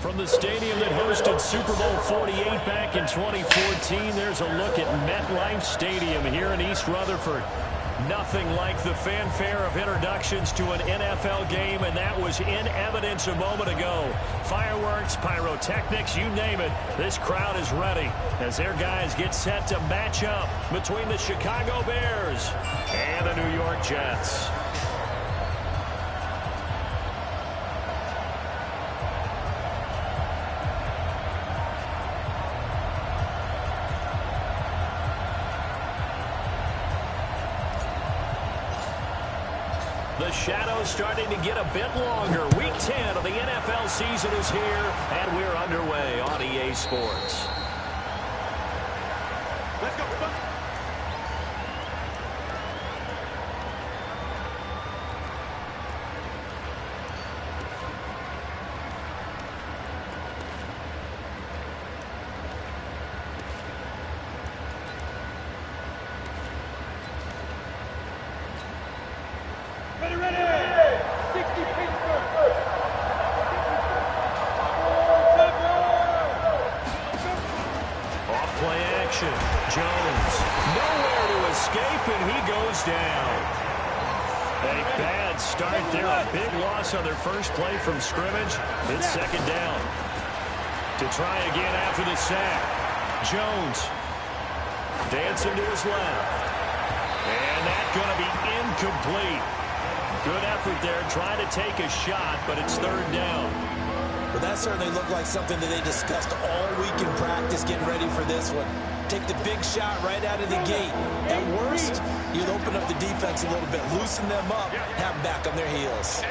From the stadium that hosted Super Bowl 48 back in 2014, there's a look at MetLife Stadium here in East Rutherford. Nothing like the fanfare of introductions to an NFL game, and that was in evidence a moment ago. Fireworks, pyrotechnics, you name it. This crowd is ready as their guys get set to match up between the Chicago Bears and the New York Jets. The shadow's starting to get a bit longer. Week 10 of the NFL season is here, and we're underway on EA Sports. Let's go. Jones, nowhere to escape, and he goes down. A bad start there, a big loss on their first play from scrimmage. It's second down. To try again after the sack. Jones dancing to his left. And that's going to be incomplete. Good effort there, trying to take a shot, but it's third down. Well, that certainly looked like something that they discussed all week in practice, getting ready for this one. Take the big shot right out of the gate. At worst, you'd open up the defense a little bit, loosen them up, have them back on their heels.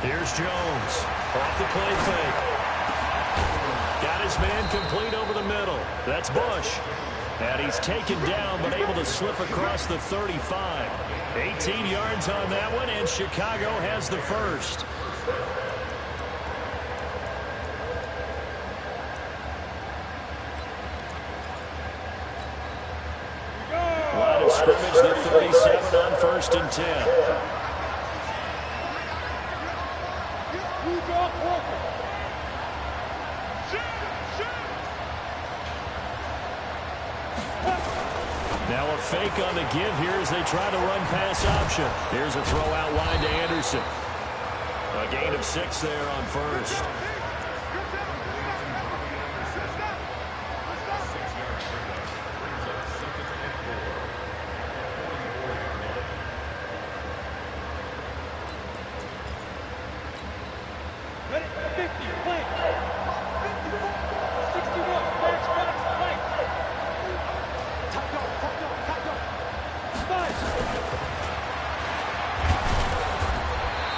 Here's Jones, off the play fake. Got his man complete over the middle. That's Bush. And he's taken down, but able to slip across the 35. 18 yards on that one, and Chicago has the first. Line of scrimmage, the 37 on 1st and 10. Now a fake on the give here as they try to run pass option. Here's a throw out wide to Anderson. A gain of 6 there on 1st.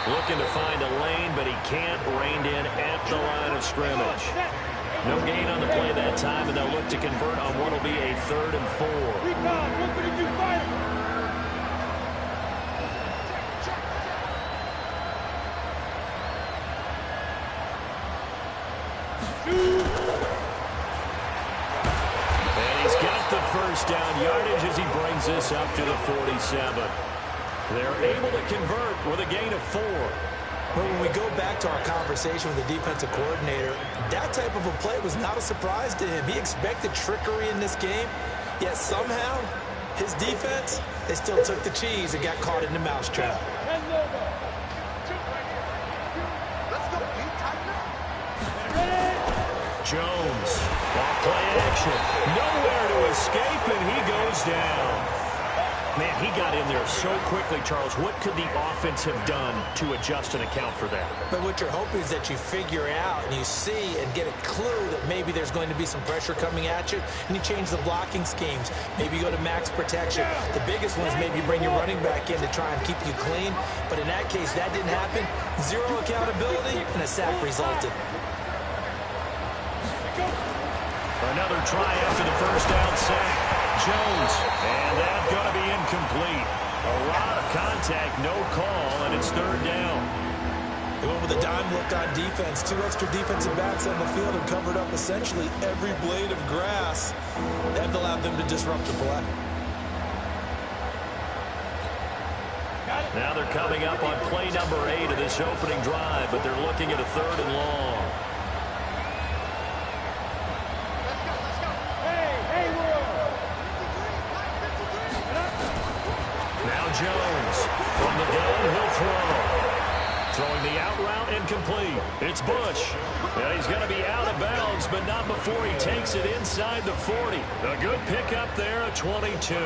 Looking to find a lane, but he can't. Reined in at the line of scrimmage. No gain on the play that time, and they'll look to convert on what will be a 3rd and 4. And he's got the first down yardage as he brings this up to the 47. They're able to convert with a gain of 4. But when we go back to our conversation with the defensive coordinator, that type of a play was not a surprise to him. He expected trickery in this game, yet somehow his defense, they still took the cheese and got caught in the mousetrap. Jones, off play action. Nowhere to escape, and he goes down. Man, he got in there so quickly, Charles. What could the offense have done to adjust and account for that? But what you're hoping is that you figure out and you see and get a clue that maybe there's going to be some pressure coming at you, and you change the blocking schemes. Maybe you go to max protection. The biggest one is maybe bring your running back in to try and keep you clean. But in that case, that didn't happen. Zero accountability, and a sack resulted. Another try after the first down sack. Jones, and that's going to be incomplete. A lot of contact, no call, and it's third down. They went with a dime look on defense. 2 extra defensive backs on the field and covered up essentially every blade of grass. That allowed them to disrupt the play. Now they're coming up on play number 8 of this opening drive, but they're looking at a 3rd and long. Jones from the gun, he'll throw. Throwing the out route, incomplete. It's Bush. And he's going to be out of bounds, but not before he takes it inside the 40. A good pickup there at 22.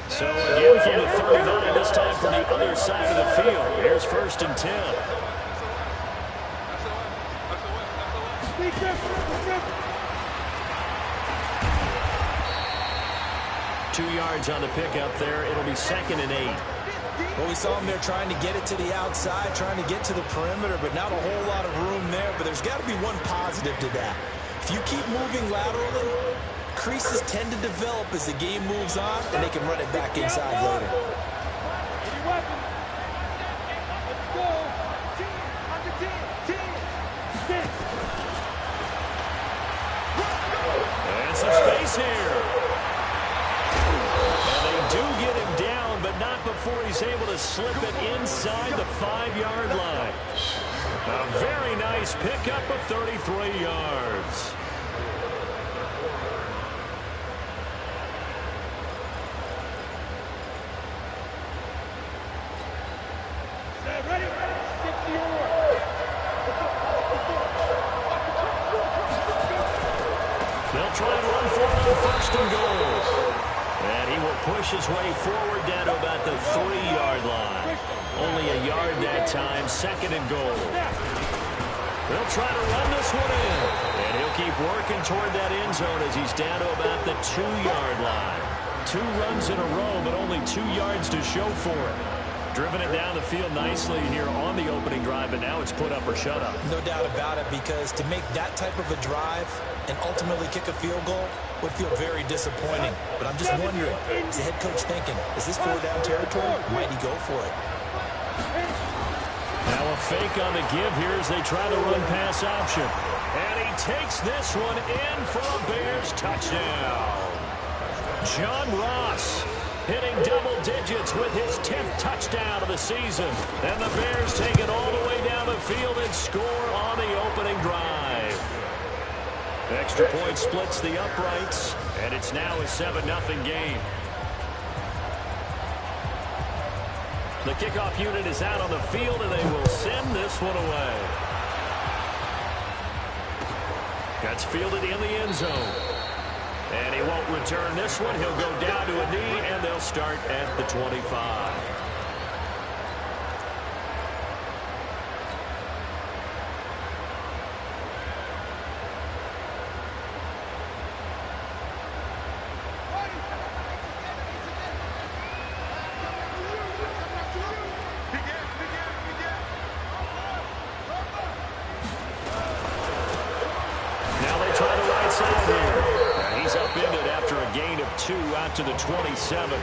So again from the 39, this time from the other side of the field. Here's 1st and 10. 2 yards on the pickup there. It'll be 2nd and 8. Well, we saw him there trying to get it to the outside, trying to get to the perimeter, but not a whole lot of room there. But there's got to be one positive to that. If you keep moving laterally, creases tend to develop as the game moves on, and they can run it back inside later. And some space here. And they do get him down, but not before he's able to slip it inside the 5-yard line. A very nice pickup of 33 yards. They'll try and run for it on 1st and goal. And he will push his way forward down to about the 3-yard line. Only a yard that time, 2nd and goal. They'll try to run this one in. And he'll keep working toward that end zone as he's down to about the 2-yard line. 2 runs in a row, but only 2 yards to show for it. Driven it down the field nicely here on the opening drive, but now it's put up or shut up. No doubt about it, because to make that type of a drive and ultimately kick a field goal would feel very disappointing. But I'm just wondering, is the head coach thinking, is this 4-down territory? Might he go for it? Now a fake on the give here as they try the run pass option. And he takes this one in for a Bears touchdown. John Ross hitting double digits with his 10th touchdown of the season. And the Bears take it all the way down the field and score on the opening drive. Extra point splits the uprights, and it's now a 7-0 game. The kickoff unit is out on the field, and they will send this one away. That's fielded in the end zone. And he won't return this one. He'll go down to a knee, and they'll start at the 25. Out to the 27.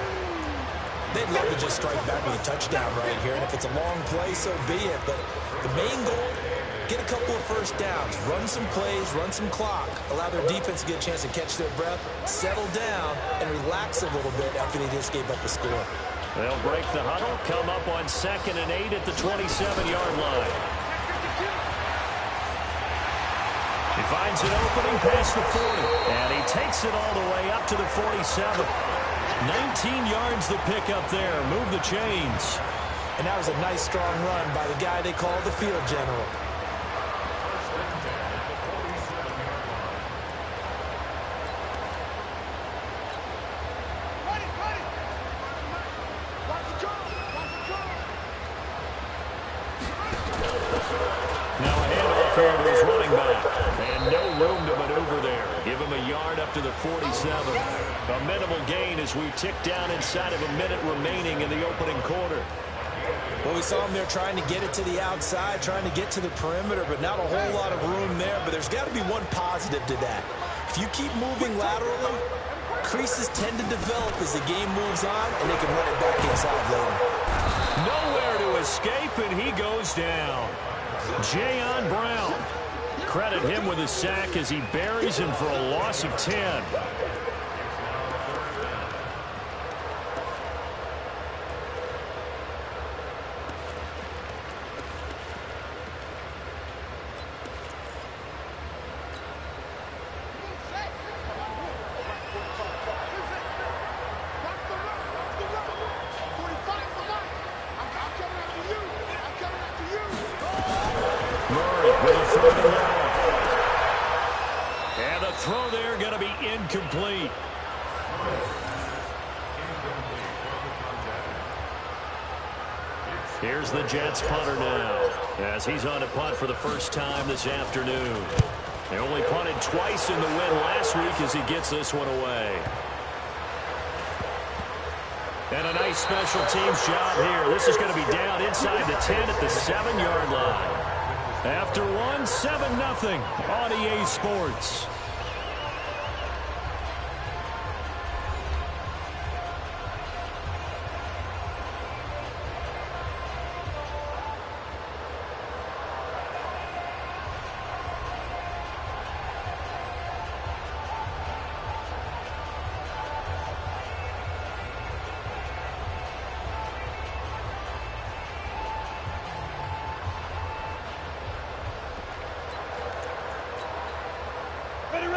They'd love to just strike back with a touchdown right here, and if it's a long play, so be it. But the main goal, get a couple of first downs, run some plays, run some clock, allow their defense to get a chance to catch their breath, settle down, and relax a little bit after they just gave up a score. They'll break the huddle, come up on 2nd and 8 at the 27-yard line. If finds an opening past the 40. And he takes it all the way up to the 47. 19 yards the pick up there. Move the chains. And that was a nice, strong run by the guy they call the field general. Now a handoff here to his running back. And no room to maneuver there. Give him a yard up to the 47. A minimal gain as we tick down inside of a minute remaining in the opening quarter. Well, we saw him there trying to get it to the outside, trying to get to the perimeter, but not a whole lot of room there. But there's got to be one positive to that. If you keep moving laterally, creases tend to develop as the game moves on, and they can run it back inside later. Nowhere to escape, and he goes down. Jayon Brown. Credit him with a sack as he buries him for a loss of 10. And the throw there going to be incomplete. Here's the Jets punter now as he's on to punt for the first time this afternoon. They only punted twice in the win last week as he gets this one away. And a nice special teams job here. This is going to be down inside the 10 at the 7-yard line. After one, 7-0 on EA Sports.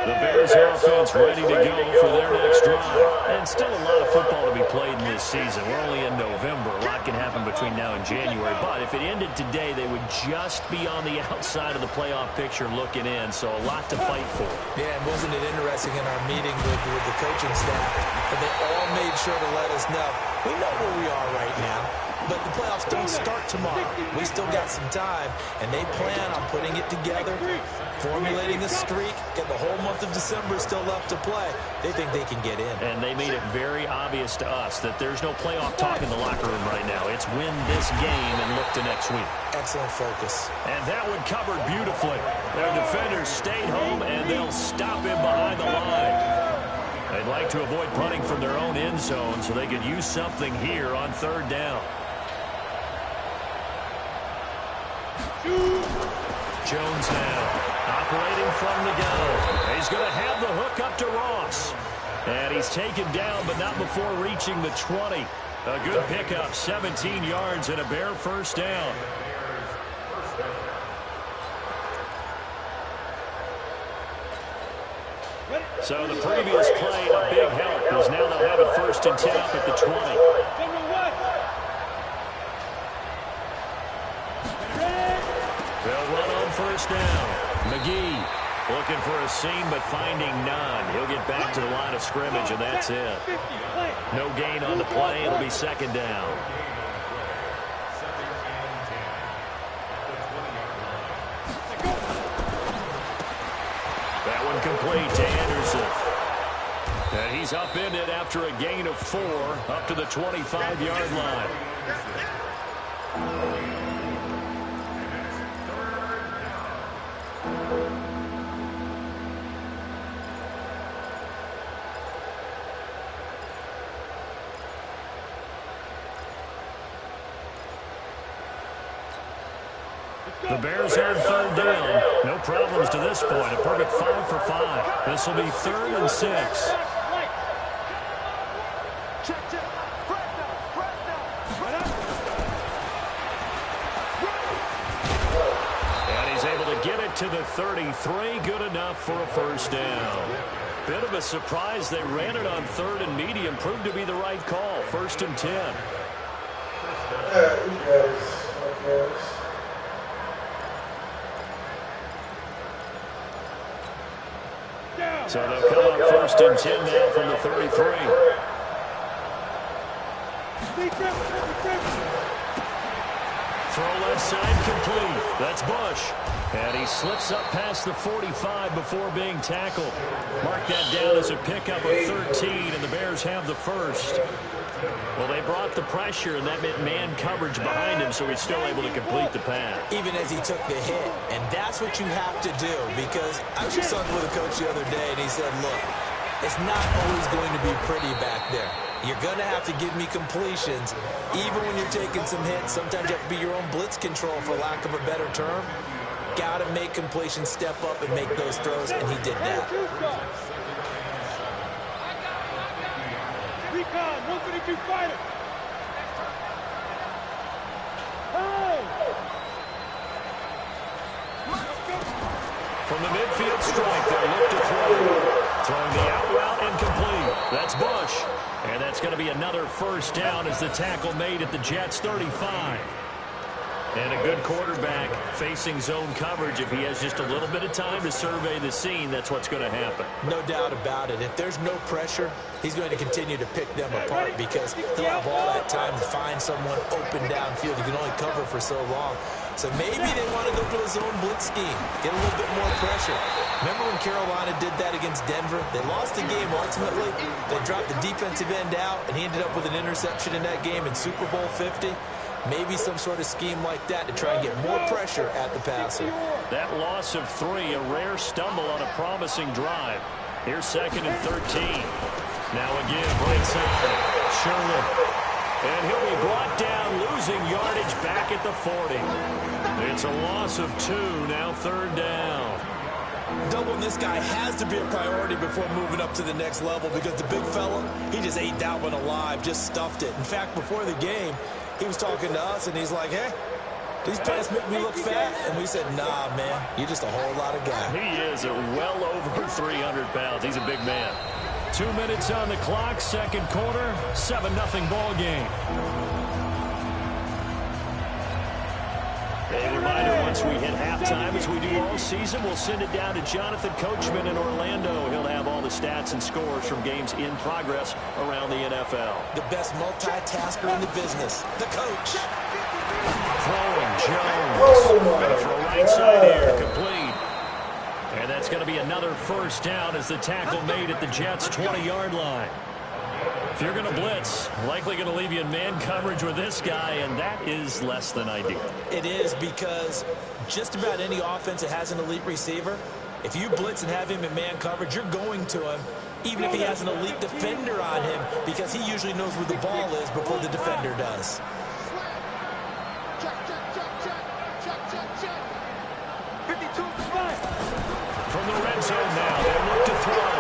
The Bears offense ready to go for their next drive. And still a lot of football to be played in this season. We're only in November. A lot can happen between now and January. But if it ended today, they would just be on the outside of the playoff picture looking in. So a lot to fight for. Yeah, and wasn't it interesting in our meeting with the coaching staff that they all made sure to let us know, we know where we are right now, but the playoffs don't start tomorrow. We still got some time, and they plan on putting it together, formulating a streak, get the whole month of December still left to play. They think they can get in. And they made it very obvious to us that there's no playoff talk in the locker room right now. It's win this game and look to next week. Excellent focus. And that one covered beautifully. Their defenders stayed home, and they'll stop him behind the line. They'd like to avoid punting from their own end zone so they could use something here on third down. Jones now, operating from the gun. He's going to have the hook up to Ross. And he's taken down, but not before reaching the 20. A good pickup, 17 yards and a Bear first down. So the previous play, a big help, as now they'll have it first and 10 up at the 20. They'll run on first down. McGee looking for a seam, but finding none. He'll get back to the line of scrimmage, and that's it. No gain on the play. It'll be second down. That one complete to Anderson. And he's upended after a gain of 4 up to the 25-yard line. The Bears on third down. No problems to this point. A perfect 5 for 5. This will be 3rd and 6. And he's able to get it to the 33. Good enough for a first down. Bit of a surprise. They ran it on 3rd and medium. Proved to be the right call. 1st and 10. So they'll come up 1st and 10 now from the 33. Throw left side complete. That's Bush. And he slips up past the 45 before being tackled. Mark that down as a pickup of 13, and the Bears have the first. Well, they brought the pressure, and that meant man coverage behind him, so he's still able to complete the pass. Even as he took the hit, and that's what you have to do, because I was just talking with a coach the other day, and he said, look, it's not always going to be pretty back there. You're going to have to give me completions. Even when you're taking some hits, sometimes you have to be your own blitz control, for lack of a better term. Got to make completions, step up, and make those throws, and he did that. From the midfield strike, they'll look to throw. Throwing the out route incomplete. That's Bush. And that's going to be another first down as the tackle made at the Jets' 35. And a good quarterback facing zone coverage. If he has just a little bit of time to survey the scene, that's what's going to happen. No doubt about it. If there's no pressure, he's going to continue to pick them apart because he'll have all that time to find someone open downfield. He can only cover for so long. So maybe they want to go to a zone blitz scheme, get a little bit more pressure. Remember when Carolina did that against Denver? They lost the game ultimately. They dropped the defensive end out, and he ended up with an interception in that game in Super Bowl 50. Maybe some sort of scheme like that to try and get more pressure at the passer. That loss of 3, a rare stumble on a promising drive. Here's 2nd and 13. Now again, right side. Sherman. And he'll be brought down, losing yardage back at the 40. It's a loss of 2, now 3rd down. Doubling this guy has to be a priority before moving up to the next level because the big fella, he just ate that one alive, just stuffed it. In fact, before the game, he was talking to us, and he's like, hey, these pants make me look fat. And we said, nah, man, you're just a whole lot of guy. He is well over 300 pounds. He's a big man. 2 minutes on the clock, 2nd quarter, 7-0 ball game. A reminder, once we hit halftime, as we do all season, we'll send it down to Jonathan Coachman in Orlando. He'll have all the stats and scores from games in progress around the NFL. The best multitasker in the business, the coach. Throwing Jones. For right side here, complete. And that's going to be another first down as the tackle made at the Jets' 20-yard line. If you're going to blitz, likely going to leave you in man coverage with this guy, and that is less than ideal. It is because just about any offense that has an elite receiver, if you blitz and have him in man coverage, you're going to him, even if he has an elite defender on him, because he usually knows where the ball is before the defender does. From the red zone now, they look to throw.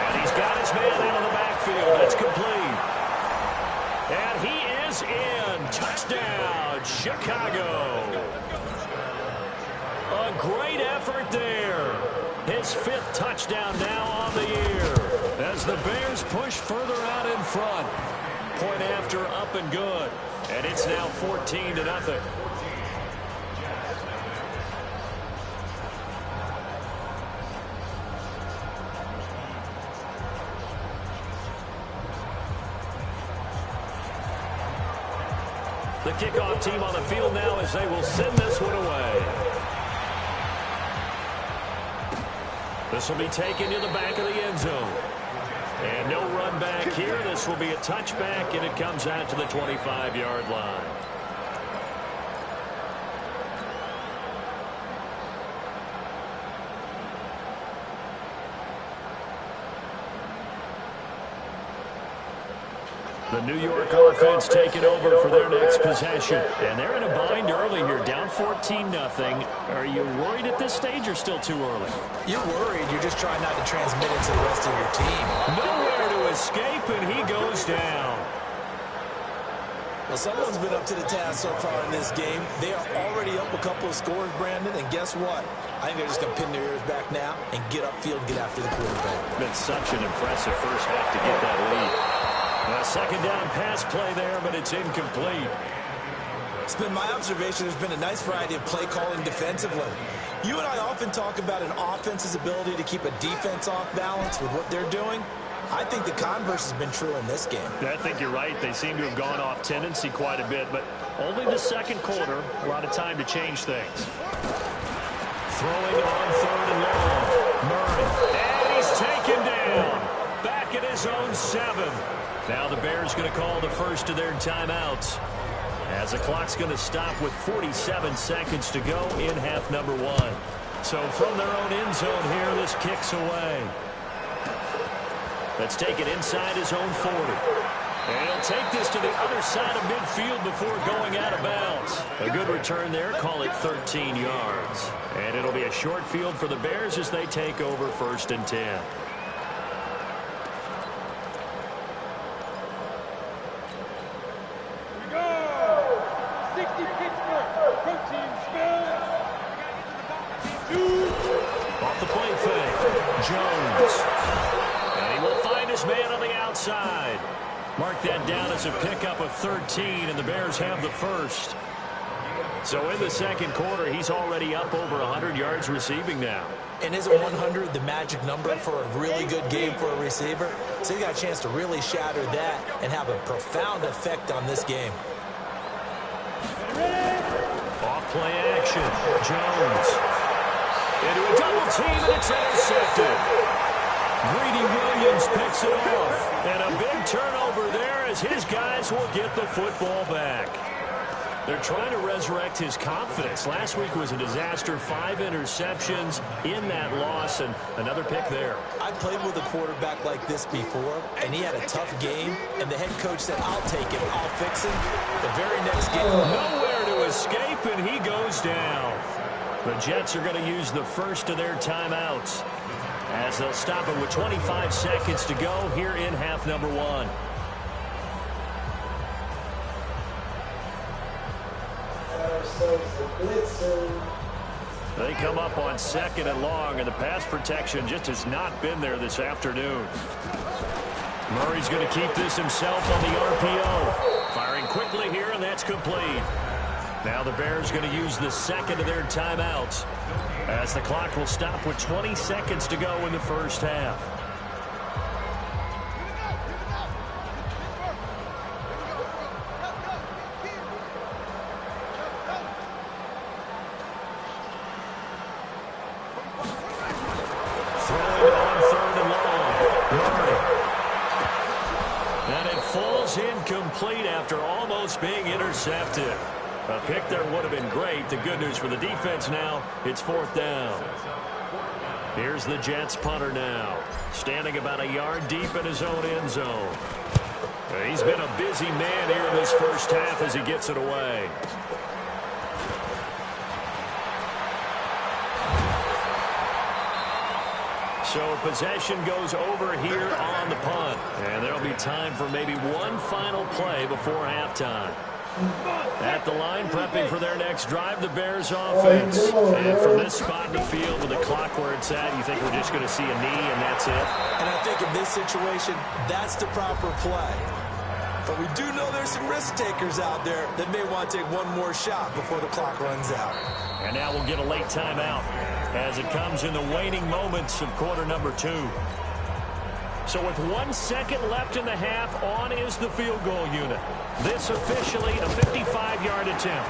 And he's got his man out of the backfield. That's complete. And he is in. Touchdown, Chicago. A great effort there. His 5th touchdown now on the year. As the Bears push further out in front. Point after up and good. And it's now 14-0. The kickoff team on the field now as they will send this one away. This will be taken to the back of the end zone. And no run back here. This will be a touchback, and it comes out to the 25-yard line. The New York offense taking over for their next possession. And they're in a bind early here, down 14-0. Are you worried at this stage or still too early? You're worried. You're just trying not to transmit it to the rest of your team. Nowhere to escape, and he goes down. Well, someone's been up to the task so far in this game. They are already up a couple of scores, Brandon, and guess what? I think they're just going to pin their ears back now and get upfield and get after the quarterback. Been such an impressive first half to get that lead. A second down pass play there, but it's incomplete. It's been my observation there's been a nice variety of play calling defensively. You and I often talk about an offense's ability to keep a defense off balance with what they're doing. I think the converse has been true in this game. I think you're right. They seem to have gone off tendency quite a bit, but only the second quarter. A lot of time to change things. Throwing on 3rd and long. Murray. And he's taken down. Back at his own 7. Now the Bears going to call the first of their timeouts, as the clock's going to stop with 47 seconds to go in half number 1. So from their own end zone here, this kicks away. Let's take it inside his own 40. And he'll take this to the other side of midfield before going out of bounds. A good return there. Call it 13 yards. And it'll be a short field for the Bears as they take over 1st and 10. We go! 60 Pittsburgh. Protein spill. Off the play fake. Jones. Will find his man on the outside. Mark that down as a pickup of 13, and the Bears have the first. So in the second quarter, he's already up over 100 yards receiving now. And isn't 100 the magic number for a really good game for a receiver? So he got a chance to really shatter that and have a profound effect on this game. Off play action. Jones. Into a double team, and it's intercepted. Greedy Williams picks it off. And a big turnover there as his guys will get the football back. They're trying to resurrect his confidence. Last week was a disaster. 5 interceptions in that loss, and another pick there. I played with a quarterback like this before, and he had a tough game, and the head coach said, I'll take it, I'll fix him. The very next game, nowhere to escape, and he goes down. The Jets are going to use the first of their timeouts, as they'll stop it with 25 seconds to go here in half number 1. They come up on 2nd and long, and the pass protection just has not been there this afternoon. Murray's going to keep this himself on the RPO. Firing quickly here, and that's complete. Now the Bears going to use the second of their timeouts, as the clock will stop with 20 seconds to go in the first half. Throwing on 3rd and long. Murray. And it falls incomplete after almost being intercepted. A pick there would have been great. The good news for the defense now, it's 4th down. Here's the Jets punter now, standing about a yard deep in his own end zone. He's been a busy man here in this first half as he gets it away. So possession goes over here on the punt. And there'll be time for maybe one final play before halftime. At the line, prepping for their next drive, the Bears offense. And from this spot in the field with the clock where it's at, you think we're just going to see a knee and that's it? And I think in this situation, that's the proper play. But we do know there's some risk takers out there that may want to take one more shot before the clock runs out. And now we'll get a late timeout as it comes in the waning moments of quarter number 2. So with 1 second left in the half, on is the field goal unit. This officially a 55-yard attempt.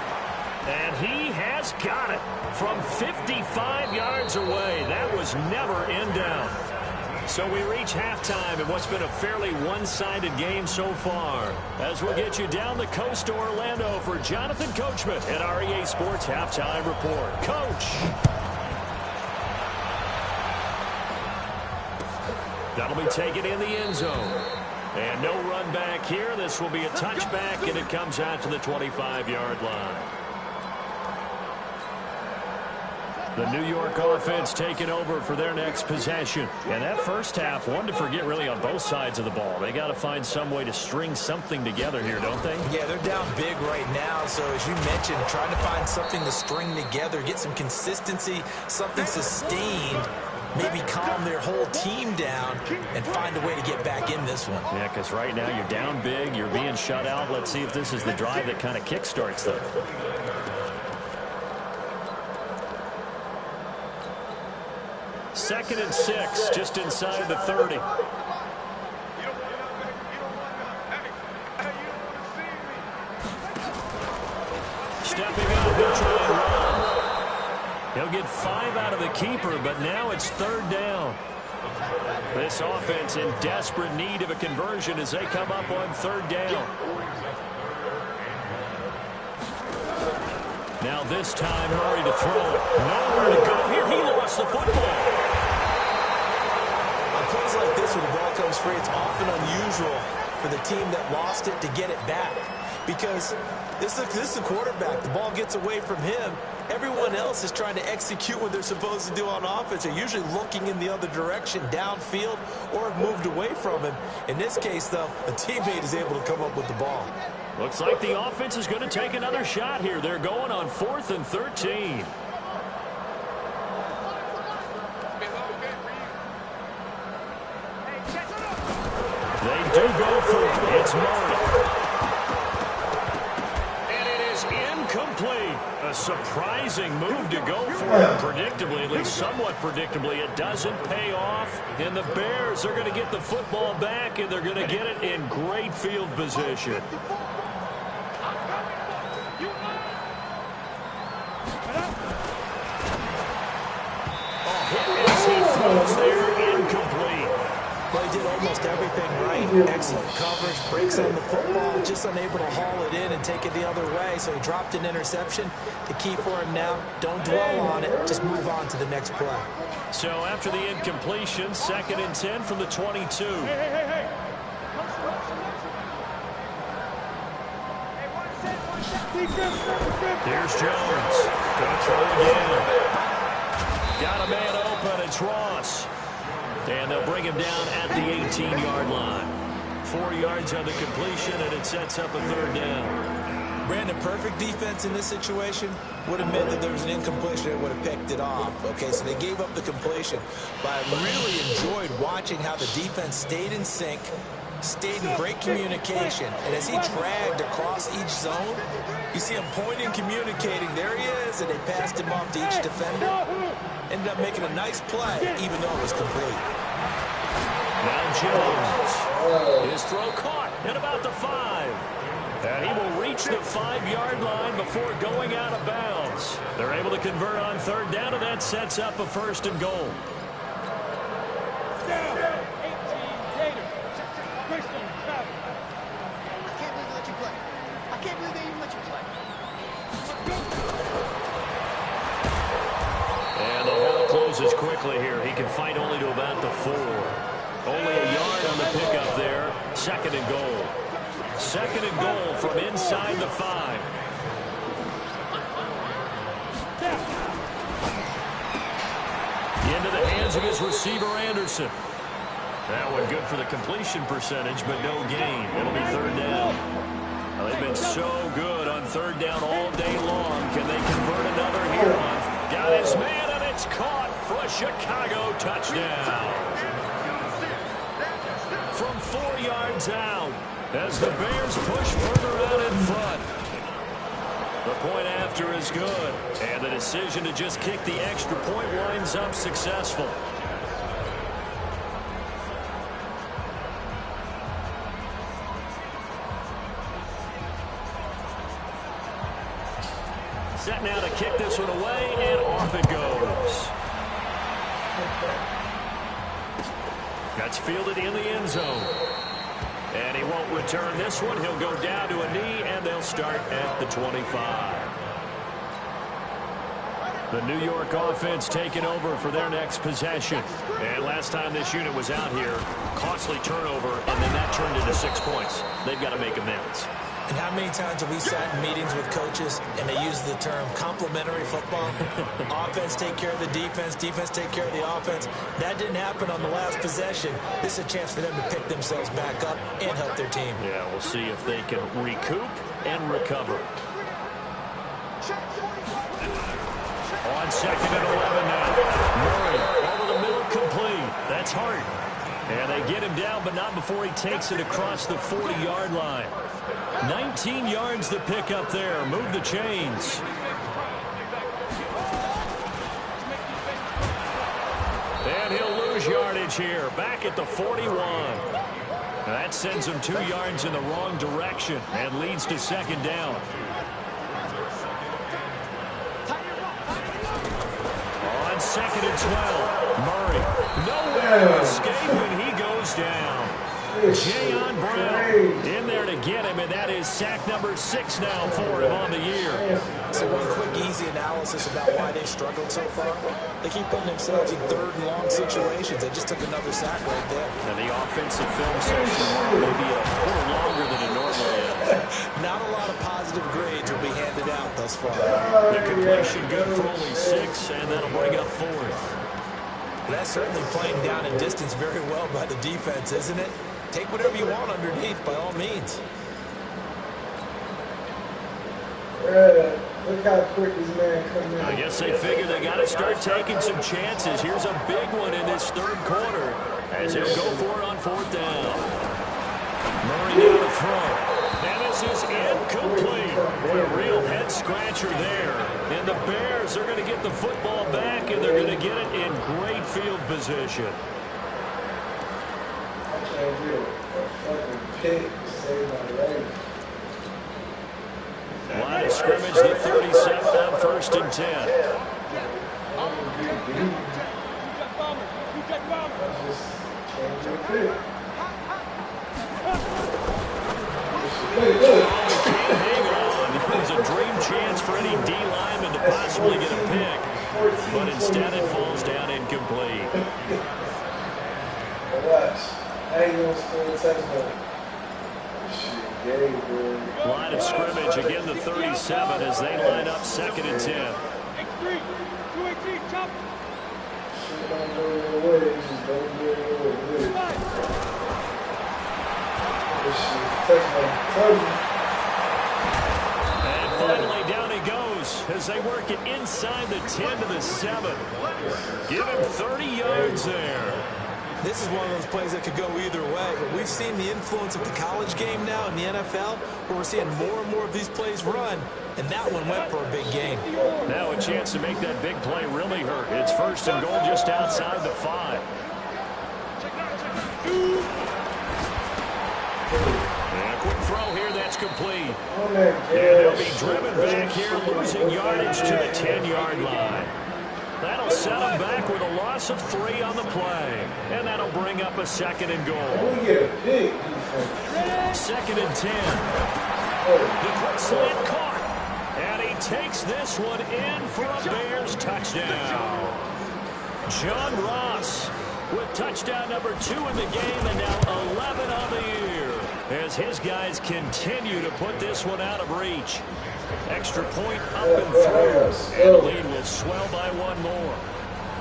And he has got it from 55 yards away. That was never in doubt. So we reach halftime in what's been a fairly one-sided game so far, as we'll get you down the coast to Orlando for Jonathan Coachman at our EA Sports Halftime Report. Coach. That'll be taken in the end zone. And no run back here. This will be a touchback, and it comes out to the 25-yard line. The New York offense taking over for their next possession. And that first half, one to forget really on both sides of the ball. They got to find some way to string something together here, don't they? Yeah, they're down big right now. So as you mentioned, trying to find something to string together, get some consistency, something sustained, maybe calm their whole team down and find a way to get back in this one. Yeah, because right now you're down big, you're being shut out. Let's see if this is the drive that kind of kickstarts them. Second and 6, just inside the 30. Stepping up, he'll try and run. He'll get 5 out of the keeper, but now it's 3rd down. This offense in desperate need of a conversion as they come up on 3rd down. Now this time, Murray to throw it. Nowhere to go here. He lost the football. On plays like this, when the ball comes free, it's often unusual for the team that lost it to get it back. Because this is the quarterback. The ball gets away from him. Everyone else is trying to execute what they're supposed to do on offense. They're usually looking in the other direction, downfield, or have moved away from him. In this case, though, a teammate is able to come up with the ball. Looks like the offense is going to take another shot here. They're going on 4th and 13. They do go for it. It's Murray. And it is incomplete. A surprising move to go for it. Predictably, at least somewhat predictably, it doesn't pay off. And the Bears are going to get the football back, and they're going to get it in great field position. As he throws there, incomplete. Well, he did almost everything right. Excellent coverage, breaks on the football, just unable to haul it in and take it the other way. So he dropped an interception. The key for him now, don't dwell on it. Just move on to the next play. So after the incompletion, 2nd and 10 from the 22. Hey. Here's Jones. Gonna throw again. Got a man open. It's Ross. And they'll bring him down at the 18-yard line. 4 yards on the completion, and it sets up a 3rd down. Brandon, perfect defense in this situation would have meant that there was an incompletion and would have picked it off. Okay, so they gave up the completion. But I really enjoyed watching how the defense stayed in sync, stayed in great communication. And as he dragged across each zone, you see him pointing, communicating. There he is, and they passed him off to each defender. Ended up making a nice play, even though it was complete. Now Jones. His throw caught at about the 5. And he will reach the 5-yard line before going out of bounds. They're able to convert on 3rd down, and that sets up a 1st and goal. And the hole closes quickly here. He can fight only to about the 4. Only a yard on the pickup there. 2nd and goal. 2nd and goal from inside the 5. Into the hands of his receiver, Anderson. That one good for the completion percentage, but no gain. It'll be 3rd down. Well, they've been so good on 3rd down all day long. Can they convert another here on? Got his man, and it's caught for a Chicago touchdown. From 4 yards out, as the Bears push further out in front. The point after is good, and the decision to just kick the extra point winds up successful. Set now to kick this one away, and off it goes. That's fielded in the end zone. And he won't return this one. He'll go down to a knee, and they'll start at the 25. The New York offense taking over for their next possession. And last time this unit was out here, costly turnover, and then that turned into 6 points. They've got to make amends. And how many times have we sat in meetings with coaches and they use the term complementary football? Offense take care of the defense, defense take care of the offense. That didn't happen on the last possession. This is a chance for them to pick themselves back up and help their team. Yeah, we'll see if they can recoup and recover. On 2nd and 11 now. Murray over the middle, complete. That's Hart. And they get him down, but not before he takes it across the 40-yard line. 19 yards to pick up there. Move the chains. And he'll lose yardage here. Back at the 41. That sends him 2 yards in the wrong direction and leads to 2nd down. On 2nd and 12. Murray. Nowhere to escape, and he goes down. Jayon Brown in there to get him, and that is sack number 6 now for him on the year. So one quick, easy analysis about why they struggled so far. They keep putting themselves in 3rd and long situations. They just took another sack right there. And the offensive film session may be a little longer than it normally is. Not a lot of positive grades will be handed out thus far. The completion good for only 6, and that'll bring up 4th. That's certainly playing down and distance very well by the defense, isn't it? Take whatever you want underneath, by all means. Look how quick this man coming in. I guess they figure they got to start taking some chances. Here's a big one in this 3rd quarter as he'll go for it on 4th down. Murray down to throw. And this is incomplete. A real head scratcher there. And the Bears are going to get the football back, and they're going to get it in great field position. Line of scrimmage, the 37 on 1st and 10. Can't hang on. It was a dream chance for any D lineman to possibly get a pick, but instead it falls down incomplete. Line of scrimmage, again the 37 as they line up 2nd and 10. X3, 218, chop. And finally down he goes as they work it inside the 10 to the 7. Give him 30 yards there. This is one of those plays that could go either way, but we've seen the influence of the college game now in the NFL, where we're seeing more and more of these plays run, and that one went for a big gain. Now a chance to make that big play really hurt. It's 1st and goal just outside the 5. And a quick throw here, that's complete. And they'll be driven back here, losing yardage to the 10-yard line. That'll set them back with a loss of 3 on the play. And that'll bring up a 2nd and goal. 2nd and 10. The quick slant caught. And he takes this one in for a Bears touchdown. John Ross with touchdown number 2 in the game and now 11 on the year as his guys continue to put this one out of reach. Extra point up and through, and the lead will swell by 1 more.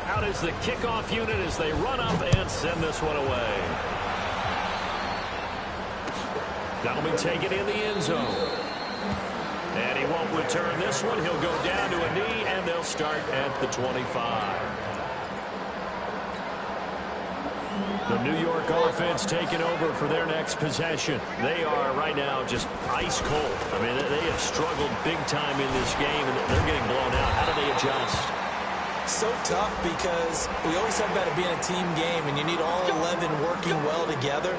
Out is the kickoff unit as they run up and send this one away. That'll be taken in the end zone. And he won't return this one. He'll go down to a knee, and they'll start at the 25. The New York offense taking over for their next possession. They are right now just ice cold. I mean, they have struggled big time in this game, and they're getting blown out. How do they adjust? So tough because we always talk about it being a team game, and you need all 11 working well together.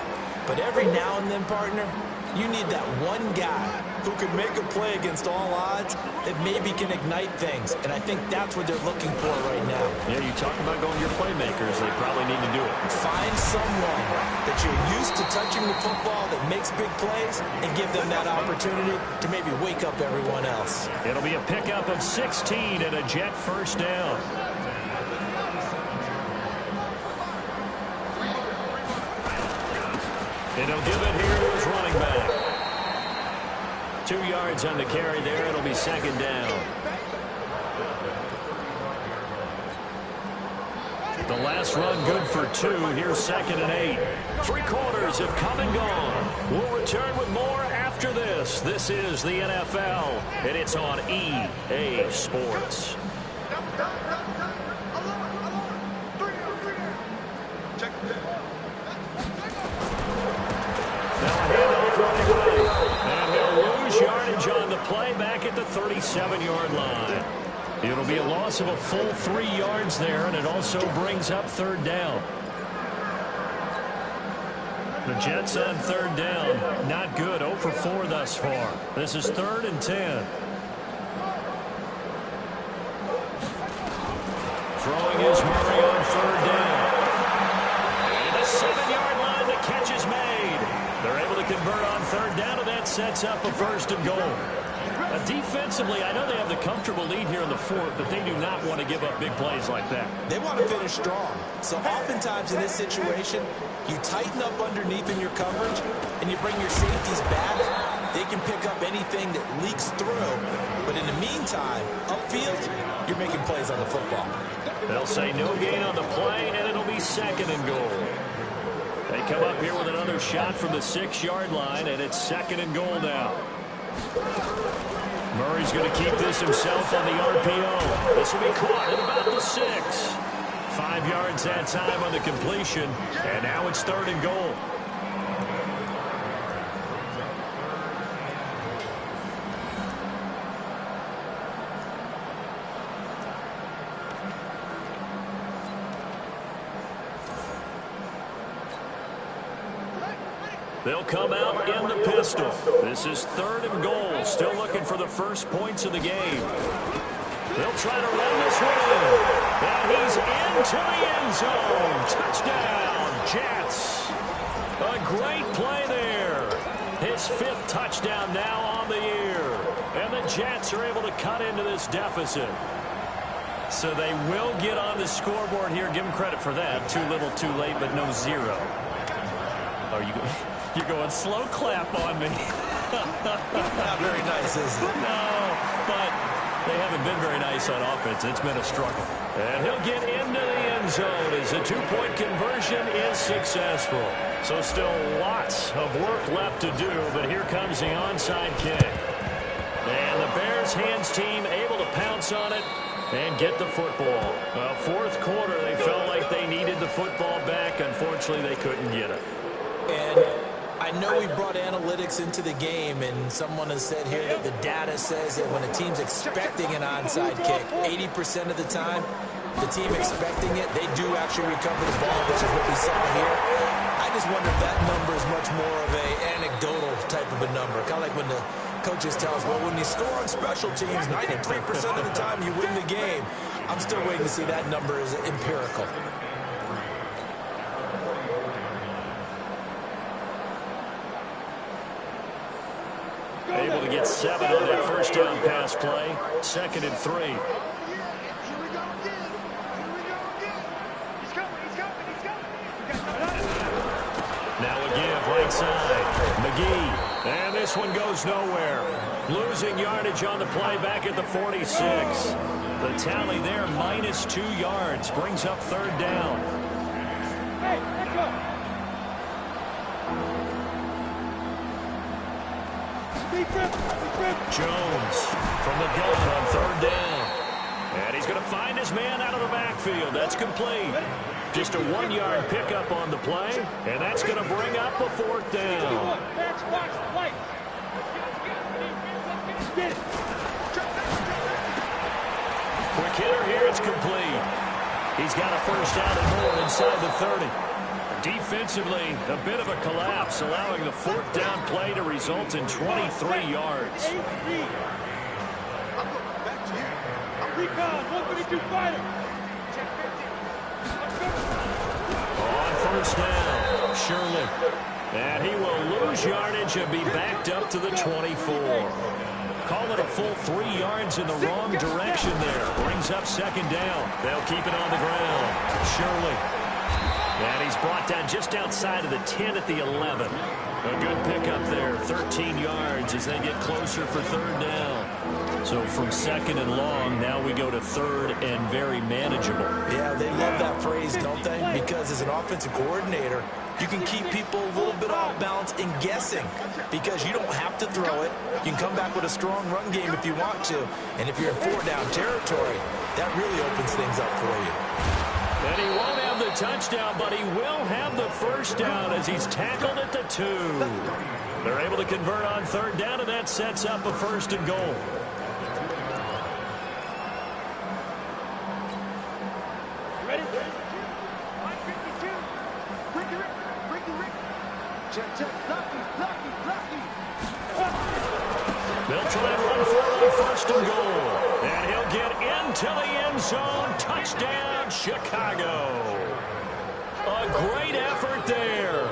But every now and then, partner, you need that one guy who can make a play against all odds that maybe can ignite things. And I think that's what they're looking for right now. Yeah, you talk about going your playmakers. They probably need to do it. Find someone that you're used to touching the football that makes big plays and give them that opportunity to maybe wake up everyone else. It'll be a pickup of 16 and a Jet first down. And he'll give it here to his running back. 2 yards on the carry there. It'll be second down. The last run good for 2. Here's 2nd and 8. 3 quarters have come and gone. We'll return with more after this. This is the NFL, and it's on EA Sports. And he'll lose yardage on the play back at the 37-yard line. It'll be a loss of a full 3 yards there, and it also brings up 3rd down. The Jets on 3rd down. Not good. 0 for 4 thus far. This is 3rd and 10. Throwing is Murray on 3rd down. And the 7-yard line, the catch is made. They're able to convert on 3rd down, and that sets up a 1st and goal. Defensively, I know they have the comfortable lead here in the 4th, but they do not want to give up big plays like that. They want to finish strong. So oftentimes in this situation, you tighten up underneath in your coverage, and you bring your safeties back. They can pick up anything that leaks through. But in the meantime, upfield, you're making plays on the football. They'll say no gain on the play, and it'll be 2nd and goal. They come up here with another shot from the 6-yard line, and it's 2nd and goal now. Murray's going to keep this himself on the RPO. This will be caught at about the 6. 5 yards that time on the completion, and now it's 3rd and goal. They'll come out in the pistol. This is 3rd and goal. Still looking for the first points of the game. They'll try to run this one in. And he's into the end zone. Touchdown, Jets. A great play there. His 5th touchdown now on the year. And the Jets are able to cut into this deficit. So they will get on the scoreboard here. Give them credit for that. Too little, too late, but no 0. Are you... You're going slow clap on me. Not very nice, is it? No, but they haven't been very nice on offense. It's been a struggle. And he'll get into the end zone as the 2-point conversion is successful. So still lots of work left to do, but here comes the onside kick. And the Bears hands team able to pounce on it and get the football. Well, 4th quarter, they felt like they needed the football back. Unfortunately, they couldn't get it. And I know we brought analytics into the game, and someone has said here that the data says that when a team's expecting an onside kick, 80% of the time, the team expecting it, they do actually recover the ball, which is what we saw here. I just wonder if that number is much more of an anecdotal type of a number. Kind of like when the coaches tell us, well, when you score on special teams, 93% of the time you win the game. I'm still waiting to see that number is empirical. Able to get 7 on that 1st down pass play. 2nd and 3. Now a give right side. McGee. And this one goes nowhere. Losing yardage on the play back at the 46. The tally there, -2 yards. Brings up 3rd down. Hey, let's go. Jones from the gun on 3rd down. And he's going to find his man out of the backfield. That's complete. Just a 1-yard pickup on the play, and that's going to bring up a 4th down. Quick hitter here, it's complete. He's got a 1st down and more inside the 30. Defensively, a bit of a collapse, allowing the 4th down play to result in 23 yards. Recon, 132 fighter. On 1st down, Shirley. And he will lose yardage and be backed up to the 24. Call it a full 3 yards in the wrong direction there. Brings up 2nd down. They'll keep it on the ground. Shirley. And he's brought down just outside of the 10 at the 11. A A good pickup there, 13 yards as they get closer for third down. So from second and long, now we go to third and very manageable. Yeah, they love that phrase, don't they? Because as an offensive coordinator, you can keep people a little bit off balance and guessing because you don't have to throw it. You can come back with a strong run game if you want to. And if you're in four-down territory, that really opens things up for you. And he won't have the touchdown, but he will have the first down as he's tackled at the 2. They're able to convert on third down, and that sets up a first and goal. Ready? 152. Ricky. Check. Lucky. They'll try and run for it on first and goal. And he'll get into the end zone. Touchdown, Chicago. A great effort there.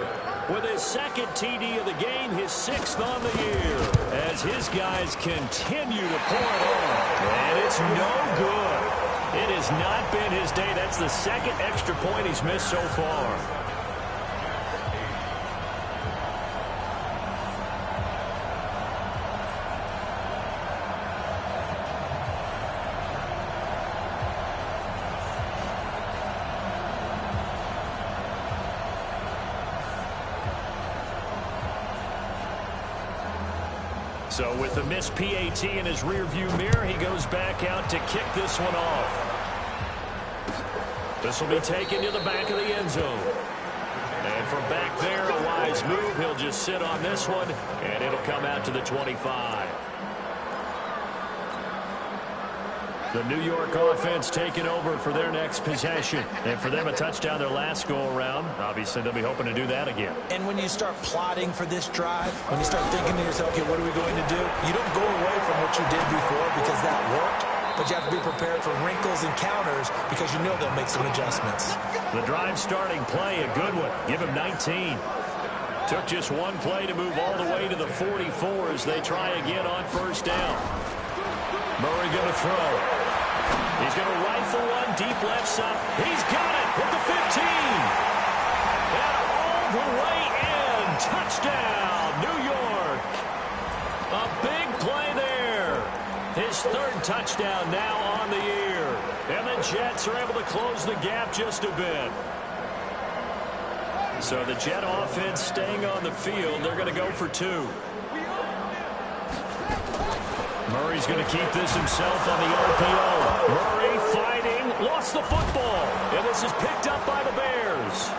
With his second TD of the game, his 6th on the year. As his guys continue to pour it on. And it's no good. It has not been his day. That's the second extra point he's missed so far. So with the missed PAT in his rearview mirror, he goes back out to kick this one off. This will be taken to the back of the end zone. And from back there, a wise move. He'll just sit on this one, and it'll come out to the 25. The New York offense taking over for their next possession. And for them, a touchdown their last go-around. Obviously, they'll be hoping to do that again. And when you start plotting for this drive, when you start thinking to yourself, okay, what are we going to do? You don't go away from what you did before because that worked, but you have to be prepared for wrinkles and counters because you know they'll make some adjustments. The drive starting play, a good one. Give him 19. Took just one play to move all the way to the 44 as they try again on first down. Murray going to throw. He's going to rifle one deep left side. He's got it at the 15. And all the way in. Touchdown, New York. A big play there. His 3rd touchdown now on the year. And the Jets are able to close the gap just a bit. So the Jet offense staying on the field. They're going to go for 2. Murray's going to keep this himself on the RPO. Murray fighting, lost the football. And this is picked up by the Bears.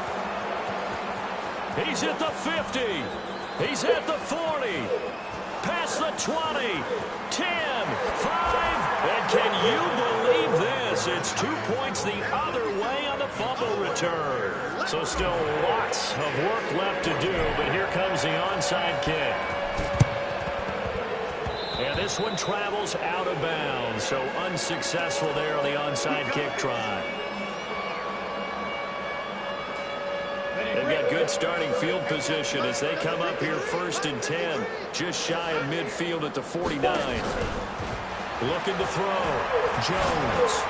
He's at the 50. He's at the 40. Past the 20. 10. 5. And can you believe this? It's 2 points the other way on the fumble return. So still lots of work left to do, but here comes the onside kick. And this one travels out of bounds, so unsuccessful there on the onside kick try. They've got good starting field position as they come up here 1st and 10, just shy of midfield at the 49. Looking to throw. Jones.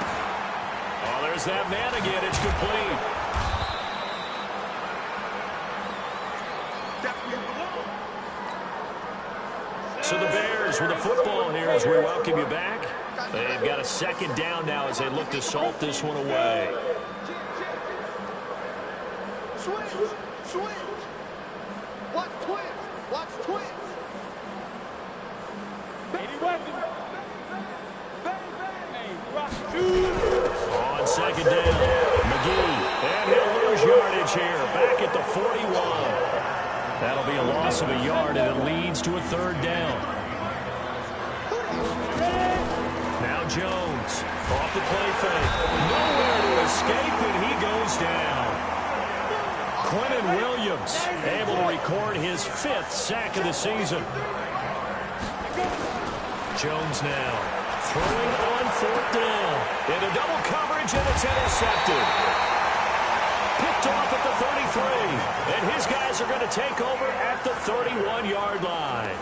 Oh, there's that man again. It's complete. So the Bears with the football here as we welcome you back. They've got a 2nd down now as they look to salt this one away. Switch. Watch twins. On 2nd down, McGee. And he'll lose yardage here. Back at the 41. That'll be a loss of a yard, and it leads to a 3rd down. Now Jones off the play fake. Nowhere to escape, and he goes down. Quentin Williams able to record his 5th sack of the season. Jones now throwing on 4th down. Into double coverage, and it's intercepted. Picked off at the 33, and his guys are going to take over at the 31-yard line.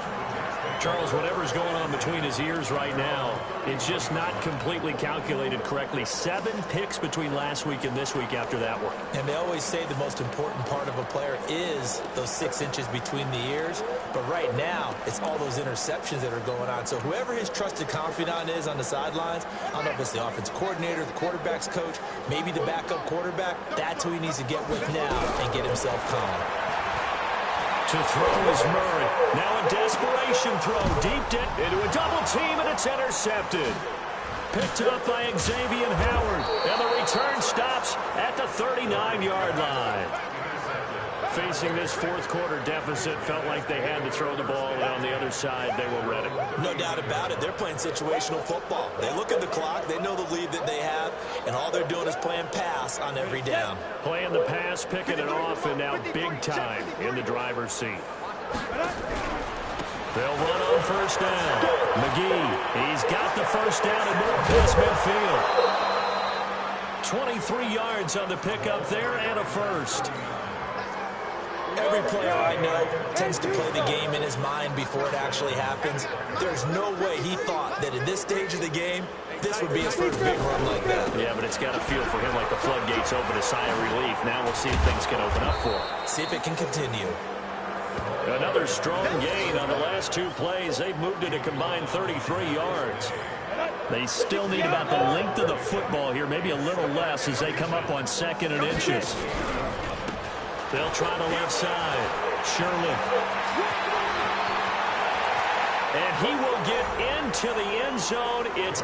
Charles, whatever's going on between his ears right now, it's just not completely calculated correctly. 7 picks between last week and this week after that one. And they always say the most important part of a player is those 6 inches between the ears. But right now, it's all those interceptions that are going on. So whoever his trusted confidant is on the sidelines, I don't know if it's the offensive coordinator, the quarterback's coach, maybe the backup quarterback, that's who he needs to get with now and get himself calm. To throw is Murray. Now a desperation throw deep into a double team, and it's intercepted. Picked up by Xavier Howard, and the return stops at the 39-yard line. Facing this fourth quarter deficit, felt like they had to throw the ball, and on the other side, they were ready. No doubt about it. They're playing situational football. They look at the clock. They know the lead that they have, and all they're doing is playing pass on every down. Playing the pass, picking it off, and now big time in the driver's seat. They'll run on first down. McGee, he's got the first down and more past midfield. 23 yards on the pickup there and a first. Every player I know tends to play the game in his mind before it actually happens. There's no way he thought that at this stage of the game, this would be his first big run like that. Yeah, but it's got to feel for him like the floodgates open, a sigh of relief. Now we'll see if things can open up for him. See if it can continue. Another strong gain on the last 2 plays. They've moved it a combined 33 yards. They still need about the length of the football here, maybe a little less as they come up on 2nd and inches. They'll try the left side. Sherman. And he will get into the end zone. It's